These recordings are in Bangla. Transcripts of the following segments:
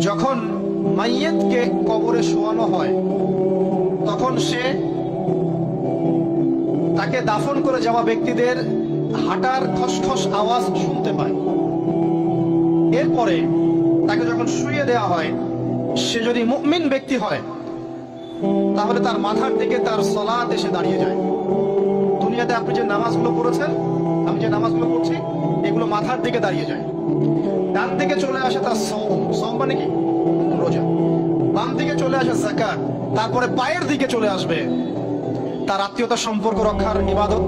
যখন মাইয়েতকে কবরে শোয়ানো হয় তখন সে তাকে দাফন করে যাওয়া ব্যক্তিদের হাঁটার খসখস আওয়াজ শুনতে পায়। এরপরে তাকে যখন শুইয়ে দেওয়া হয়, সে যদি মুমিন ব্যক্তি হয় তাহলে তার মাথার দিকে তার সালাত এসে দাঁড়িয়ে যায়। দুনিয়াতে আপনি যে নামাজগুলো পড়েছেন, আমি যে নামাজগুলো পড়ছি, এগুলো মাথার দিকে দাঁড়িয়ে যায়। ডান দিকে চলে আসে তার সওম মানে কি? রোজা। বাম দিকে চলে আসে যাকাত। তারপরে পায়ের দিকে চলে আসবে তার আত্মীয়তার সম্পর্ক রক্ষার ইবাদত,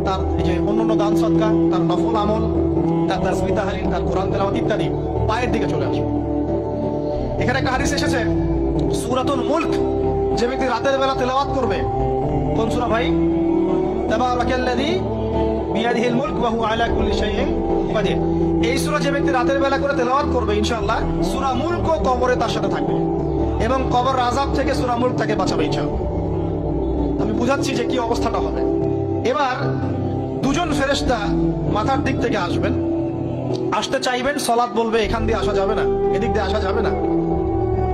তার এই যে অন্যান্য দান সদকা, তার নফল আমল, তার তাসবিহ তাহলিল, তার কোরআন তেলাওয়াত ইত্যাদি পায়ের দিকে চলে আসবে। এখানে একটা হাদিস এসেছে, সূরাতুল মুলক যে ব্যক্তি রাতের বেলা তেলাওয়াত করবে, কোন সূরা ভাই? তাবারাকাল্লাযী বিয়াদিহিল মুলক ওয়া হুয়া আলা কুল্লি শাইইন কাদির। এই সূরা যে ব্যক্তি রাতের বেলা করে তেলাওয়াত করবে, ইনশাআল্লাহ সূরা মুলক কবরে তার সাথে থাকবে এবং কবর আযাব থেকে সূরা মুলক তাকে বাঁচাবে ইনশাআল্লাহ। আমি বুঝাচ্ছি যে কি অবস্থাটা হবে। এবার দুজন ফেরেশতা মাথার দিক থেকে আসবেন, আসতে চাইবেন, সালাত বলবে এখান দিয়ে আসা যাবে না, এদিক দিয়ে আসা যাবে না।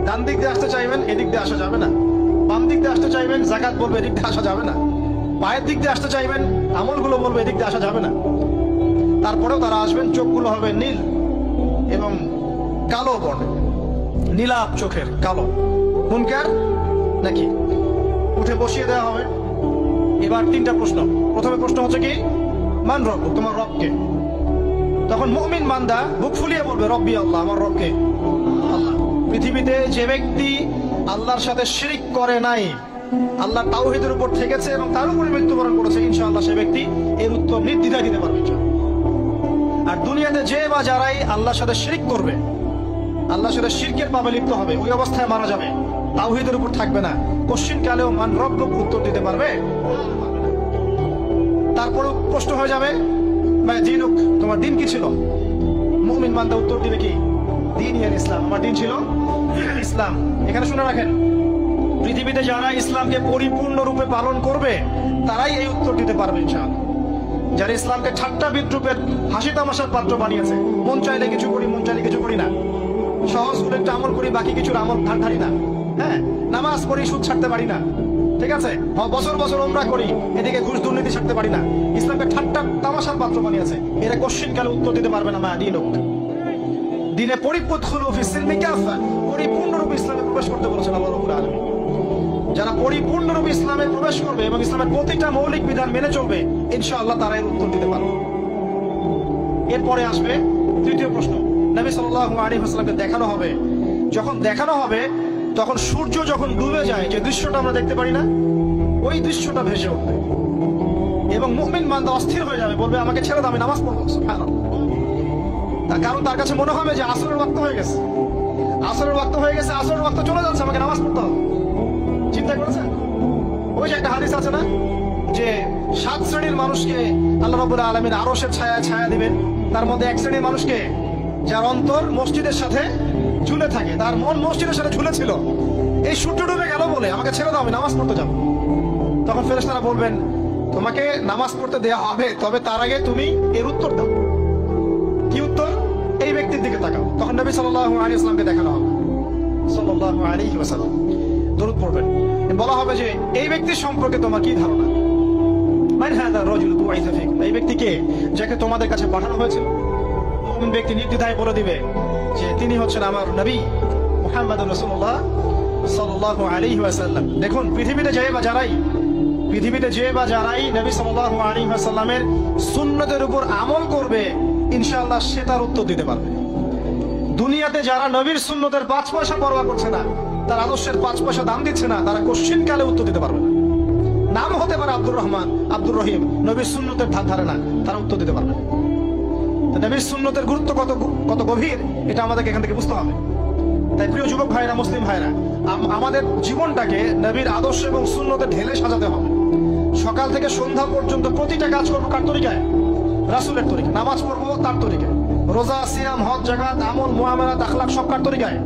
ডান দিক দিয়ে আসতে চাইবেন, এদিক দিয়ে আসা যাবে না। বাম দিক দিয়ে আসতে চাইবেন, যাকাত বলবে এদিক দিয়ে আসা যাবে না। পায়ের দিক দিয়ে আসতে চাইবেন, আমলগুলো বলবে এদিক দিয়ে আসা যাবে না। তারপরেও তারা আসবেন, চোখগুলো হবে নীল এবং কালো বর্ণে, নীলাভ চোখের, কালো। মুনকার নাকি? উঠে বসিয়ে দেওয়া হবে। এবার তিনটা প্রশ্ন। প্রথমে প্রশ্ন হচ্ছে কি, মান রব, তোমার রবকে? তখন মুমিন বান্দা বুক ফুলিয়ে বলবে রব্বি আল্লাহ, আমার রবকে আল্লাহ। পৃথিবীতে যে ব্যক্তি আল্লাহর সাথে শিরক করে নাই, আল্লাহ তাওহীদের উপর থেকেছে এবং তার উপরে মৃত্যুবরণ করেছে, ইনশাআল্লাহ সে ব্যক্তি এর উত্তর নির্দ্বিধায় দিতে পারবে। আর দুনিয়াতে যে বা যারাই আল্লাহর সাথে শিরক করবে, আল্লাহর সাথে শিরকের পাবে লিপ্ত হবে, ওই অবস্থায় মারা যাবে, তাওহীদের উপর থাকবে না, কোশ্চিন কালেও মান রব্বুক উত্তর দিতে পারবে। তারপরে প্রশ্ন হয়ে যাবে মা দীনুক, তোমার দিন কি ছিল? মুমিন বান্দা উত্তর দিবে কি? দিন ইয়াল ইসলাম, আমার দিন ছিল ইসলাম। এখানে শুনে রাখেন, পৃথিবীতে যারা ইসলামকে পরিপূর্ণরূপে পালন করবে তারাই এই উত্তর দিতে পারবে ইনশাআল্লাহ। যারা ইসলামকে ঠাট্টা বিদ্রুপের হাসি তামাশার পাত্র বানিয়েছে, মন চাইলে কিছু করি, মন চাইলে কিছু করি না, সহজ করে একটা আমল করি, বাকি কিছুর আমল ধারি না, হ্যাঁ, নামাজ পড়ি, সুদ ছাড়তে পারি না, ঠিক আছে, বছর বছর ওমরা করি, এদিকে ঘুষ দুর্নীতি ছাড়তে পারি না, ইসলামকে ঠাট্টা তামাশার পাত্র বানিয়েছে, এরা কোশ্চিন কালে উত্তর দিতে পারবে না মা দীনুক। দিনে পরিপূর্ণ পরিপূর্ণরূপে ইসলামে প্রবেশ করতে বলেছেন আল্লাহ রাব্বুল আলামিন। যারা পরিপূর্ণরূপে ইসলামে প্রবেশ করবে এবং ইসলামের প্রতিটা মৌলিক বিধান মেনে চলবে, ইনশাআল্লাহ তারা এর উত্তর দিতে পারবে। এরপরে আসবে তৃতীয় প্রশ্ন। নবী সাল্লাল্লাহু আলাইহি ওয়াসাল্লামকে দেখানো হবে। যখন দেখানো হবে তখন সূর্য যখন ডুবে যায়, যে দৃশ্যটা আমরা দেখতে পারি না, ওই দৃশ্যটা ভেসে উঠবে এবং মুমিন বান্দা অস্থির হয়ে যাবে, বলবে আমাকে ছেড়ে দাও, আমি নামাজ পড়বো। সুবহানাল্লাহ। তার কারণ তার কাছে মনে হবে যে আসরের ওয়াক্ত হয়ে গেছে, আসরের ওয়াক্ত হয়ে গেছে, আসরের ওয়াক্ত চলে যাচ্ছে, আমাকে নামাজ পড়তে হবে। চিন্তা করেছেন? ওই যে একটা হাদিস আছে না, যে 7 শ্রেণীর মানুষকে আল্লাহ রাব্বুল আলামিন আরশের ছায়ায় ছায়া দিবেন। তার মধ্যে এক শ্রেণীর মানুষকে, যার অন্তর মসজিদের সাথে ঝুলে থাকে, তার মন মসজিদের সাথে ঝুলে ছিল, এই সূর্য ডুবে গেল বলে আমাকে ছেড়ে দাও, আমি নামাজ পড়তে যাব। তখন ফেরেশতারা বলবেন তোমাকে নামাজ পড়তে দেয়া হবে, তবে তার আগে তুমি এর উত্তর দাও। কি উত্তর? এই ব্যক্তির দিকে তাকাও। তখন নবী সাল্লাল্লাহু আলাইহি ওয়াসাল্লামকে দেখানো হবে, সাল্লাল্লাহু আলাইহি ওয়াসাল্লাম দরুদ পড়বেন। বলা হবে যে এই ব্যক্তির সম্পর্কে তোমার কি ধারণা? মান হাযা রাজুল বুইসা ফিকুম, এই ব্যক্তি কে, যাকে তোমাদের কাছে পাঠানো হয়েছিল? মুমিন ব্যক্তি নির্দ্বিধায় বলে দিবে যে তিনি হচ্ছেন আমার নবী মুহাম্মদুর রাসূলুল্লাহ সাল্লাল্লাহু আলাইহি ওয়াসাল্লাম। দেখুন, পৃথিবীতে যে বা যারাই নবী সাল্লাল্লাহু আলাইহি ওয়াসাল্লামের সুন্নতের উপর আমল করবে, ইনশাআল্লাহ সে তার উত্তর দিতে পারবে। দুনিয়াতে যারা নবীর সুন্নতের 5 পয়সা পরোয়া করছে না, তার আদর্শের 5 পয়সা দাম দিচ্ছে না, তারা কোশ্চিন কালে উত্তর দিতে পারবে না। নাম হতে পারে আব্দুর রহমান, আব্দুর রহিম, নবীর সুন্নতের ধার ধারে না, তারা উত্তর দিতে পারবে না। নবীর সুন্নতের গুরুত্ব কত গভীর, এটা আমাদেরকে এখান থেকে বুঝতে হবে। তাই প্রিয় যুবক ভাইরা, মুসলিম ভাইরা, আমাদের জীবনটাকে নবীর আদর্শ এবং সুন্নতে ঢেলে সাজাতে হবে। সকাল থেকে সন্ধ্যা পর্যন্ত প্রতিটা কাজ করবো কার তরিকায়? রাসূলের তরিকায়। নামাজ পড়বো তার তরিকায়, রোজা, সিয়াম, হজ, যাকাত, আমল, মুআমালাত, আখলাক সব কার তরিকায়?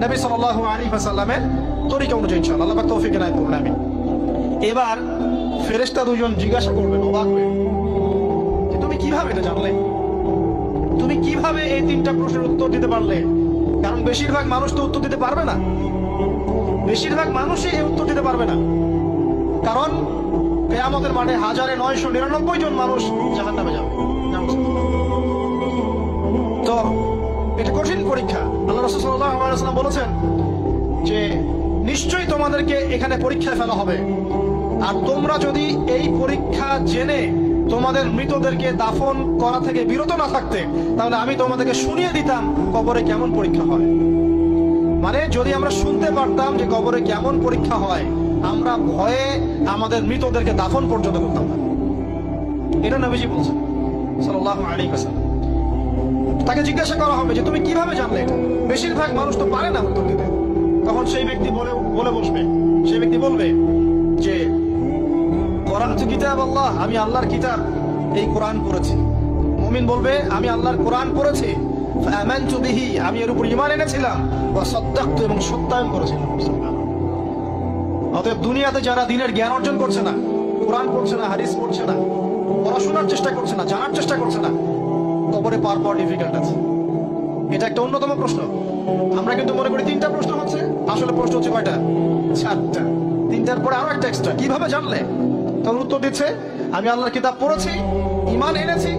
নবী সাল্লাল্লাহু আলাইহি ওয়াসাল্লামের তরিকা অনুযায়ী ইনশাআল্লাহ। আল্লাহ পাক তৌফিক এনায়েত করুন, আমিন। এবার ফেরেশতা দুজন জিজ্ঞাসা করবেন, অবাক হয়ে, যে তুমি কিভাবে এটা জানলে? তুমি কিভাবে এই 3টা প্রশ্নের উত্তর দিতে পারলে? কারণ বেশিরভাগ মানুষ তো উত্তর দিতে পারবে না, বেশিরভাগ মানুষই এই উত্তর দিতে পারবে না। কারণ কিয়ামতের মাঠে 1999 জন মানুষ জাহান্নামে যাবে। তো এটা কঠিন পরীক্ষা। আল্লাহ রাসূল সাল্লাল্লাহু আলাইহি ওয়াসাল্লাম বলেছেন যে নিশ্চয়ই তোমাদেরকে এখানে পরীক্ষায় ফেলা হবে, আর তোমরা যদি এই পরীক্ষা জেনে তোমাদের মৃতদেরকে দাফন করা থেকে বিরত না থাকতে, তাহলে আমি তোমাদেরকে শুনিয়ে দিতাম কবরে কেমন পরীক্ষা হয়। মানে যদি আমরা শুনতে পারতাম যে কবরে কেমন পরীক্ষা হয়, আমরা ভয়ে আমাদের মৃতদেরকে দাফন পর্যন্ত করতাম না। এটা নবীজি বলছেন সাল্লাল্লাহু আলাইহি ওয়াসাল্লাম। তাকে জিজ্ঞাসা করা হবে যে তুমি কিভাবে জানলে এটা? বেশিরভাগ মানুষ তো পারে না উত্তর দিতে। তখন সেই ব্যক্তি বলে বসবে, সেই ব্যক্তি বলবে যে ক্বরাআতু কিতাব আল্লাহ, আমি আল্লাহর কিতাব এই কোরআন পড়েছি। মুমিন বলবে আমি আল্লাহর কোরআন পড়েছি, ফাআমানতু বিহি, আমি এর উপর ঈমান এনেছিলাম, ওয়া সাদ্দাকতু, এবং সত্যায়ন করেছিলাম। অতএব দুনিয়াতে যারা দ্বীনের জ্ঞান অর্জন করছে না, কোরআন পড়ছে না, হাদিস পড়ছে না, পড়াশোনার চেষ্টা করছে না, জানার চেষ্টা করছে না, কবরে পাওয়া ডিফিকাল্ট আছে। এটা একটা অন্যতম প্রশ্ন। আমরা কিন্তু মনে করি 3টা প্রশ্ন হচ্ছে, আসলে প্রশ্ন হচ্ছে কয়টা? 4টা। 3টার পরে আরো একটা এক্সট্রা। কিভাবে জানলে? তখন উত্তর দিচ্ছে আমি আল্লাহর কিতাব পড়েছি, ঈমান এনেছি,